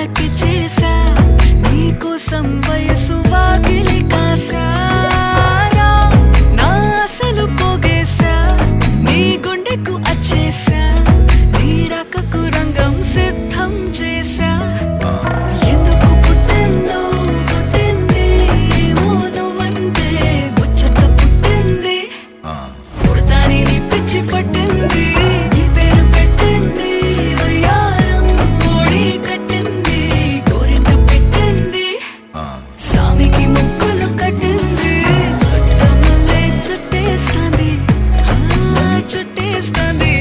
వాళ్ళకి చేసా నీకోసం వయసు వాకిలి కాసారా నా అసలు పోగేశా నీ గుండెకు అచ్చేసా నీ రాకకు రంగం సిద్ధం చేసా ఎందుకు పుట్టిందో పుట్టింది ఏమో నువ్వంటే ముచ్చట పుట్టింది పుడతాని నీ పిచ్చి పట్టింది నీ పేరు పెట్టింది వయ్యారం ఓడి కట్టింది గోరింట పెట్టింది సామికి ముక్కులు కట్టింది చుట్టమల్లే చుట్టేస్తాంది చుట్టేస్తాంది